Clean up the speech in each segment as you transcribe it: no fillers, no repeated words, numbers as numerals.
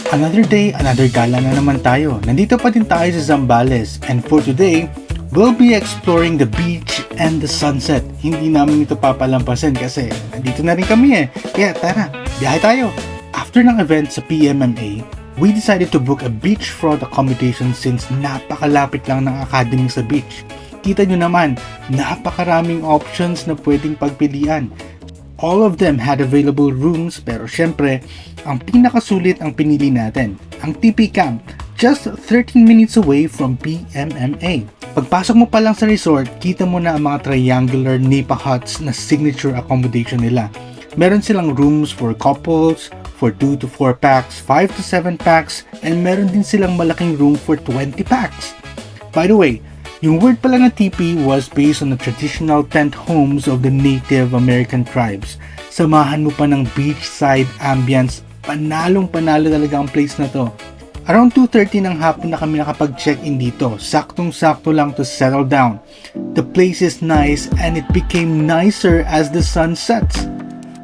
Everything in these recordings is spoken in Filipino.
Another day, another gala na naman tayo. Nandito pa din tayo sa Zambales, and for today, we'll be exploring the beach and the sunset. Hindi namin ito papalampasin kasi nandito na rin kami eh. Kaya tara, biyahe tayo. After ng event sa PMMA, we decided to book a beachfront accommodation since napakalapit lang ng academy sa beach. Kita nyo naman, napakaraming options na pwedeng pagpilian. All of them had available rooms pero syempre, ang pinakasulit ang pinili natin, ang TP Camp, just 13 minutes away from PMMA. Pagpasok mo pa lang sa resort, kita mo na ang mga triangular nipa huts na signature accommodation nila. Meron silang rooms for couples, for 2 to 4 packs, 5 to 7 packs, and meron din silang malaking room for 20 packs. By the way, yung word pala na TP was based on the traditional tent homes of the Native American tribes. Samahan mo pa ng beachside ambience, panalong-panalo talaga ang place na to. Around 2:30 ng hapon na kami nakapag-check-in dito. Saktong-sakto lang to settle down. The place is nice and it became nicer as the sun sets.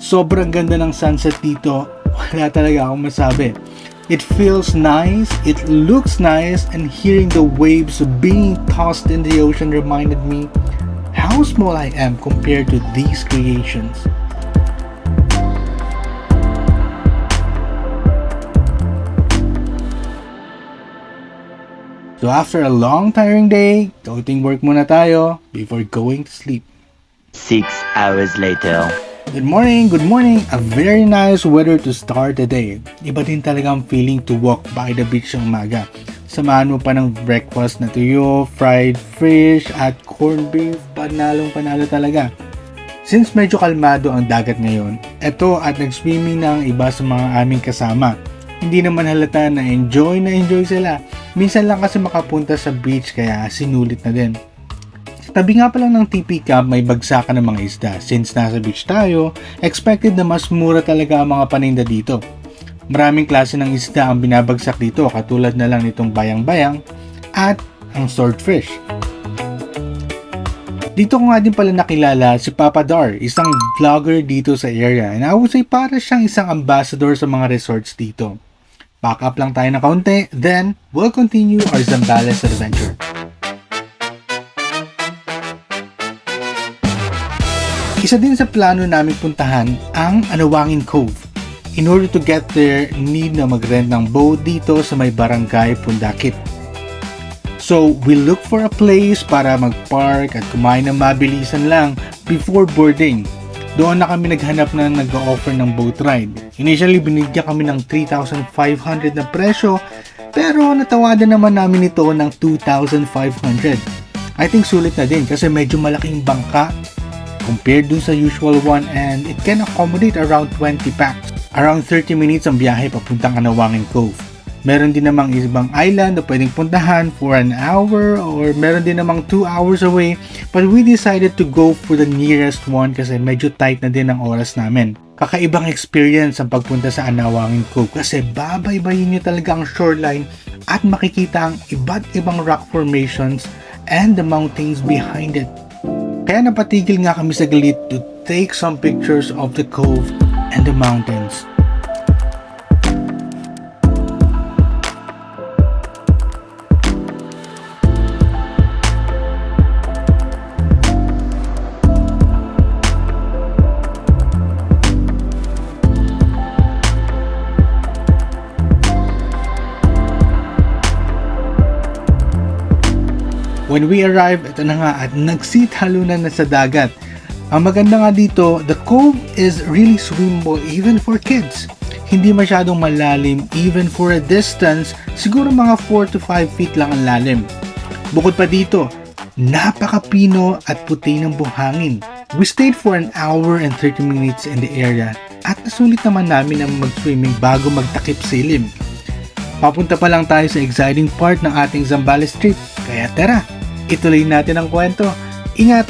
Sobrang ganda ng sunset dito. Wala talaga akong masabi. It feels nice, it looks nice, and hearing the waves being tossed in the ocean reminded me how small I am compared to these creations. So after a long tiring day, counting work muna tayo before going to sleep. 6 hours later. Good morning! A very nice weather to start the day. Iba din talaga ang feeling to walk by the beach sa umaga. Samahan mo pa ng breakfast na tuyo, fried fish at corned beef, panalong-panalo talaga. Since medyo kalmado ang dagat ngayon, eto at nag-swimming na ang iba sa mga aming kasama. Hindi naman halata na enjoy sila. Minsan lang kasi makapunta sa beach kaya sinulit na din. Tabi nga pala ng TP Camp may bagsakan ng mga isda. Since nasa beach tayo, expected na mas mura talaga ang mga paninda dito. Maraming klase ng isda ang binabagsak dito katulad na lang nitong bayang-bayang at ang swordfish. Dito ko nga din pala nakilala si Papa Dar, isang vlogger dito sa area, and I would say para siyang isang ambassador sa mga resorts dito. Pack up lang tayo na kaunti, then we'll continue our Zambales adventure. Isa din sa plano namin puntahan ang Anawangin Cove. In order to get there, need na mag-rent ng boat dito sa may barangay Pundakit. So, we look for a place para mag-park at kumain ng mabilisan lang before boarding. Doon na kami naghanap na nag-offer ng boat ride. Initially, binigyan kami ng 3,500 na presyo, pero natawadan naman namin ito ng 2,500. I think sulit na din kasi medyo malaking bangka compared dun sa usual one, and it can accommodate around 20 packs. Around 30 minutes ang biyahe papuntang Anawangin Cove. Meron din namang ibang island na pwedeng puntahan for an hour or meron din namang 2 hours away, but we decided to go for the nearest one kasi medyo tight na din ang oras namin. Kakaibang experience ang pagpunta sa Anawangin Cove kasi babaybayin nyo talaga ang shoreline at makikita ang iba't ibang rock formations and the mountains behind it. Kaya napatigil nga kami saglit to take some pictures of the cove and the mountains. When we arrive, ito na nga at nagsitalunan na sa dagat. Ang maganda nga dito, the cove is really swimmable even for kids. Hindi masyadong malalim even for a distance, siguro mga 4 to 5 feet lang ang lalim. Bukod pa dito, napakapino at puti ng buhangin. We stayed for an hour and 30 minutes in the area at nasulit naman namin ang mag-swimming bago magtakip silim. Papunta pa lang tayo sa exciting part ng ating Zambales trip, kaya tara! Ituloy natin ang kwento. Ingat!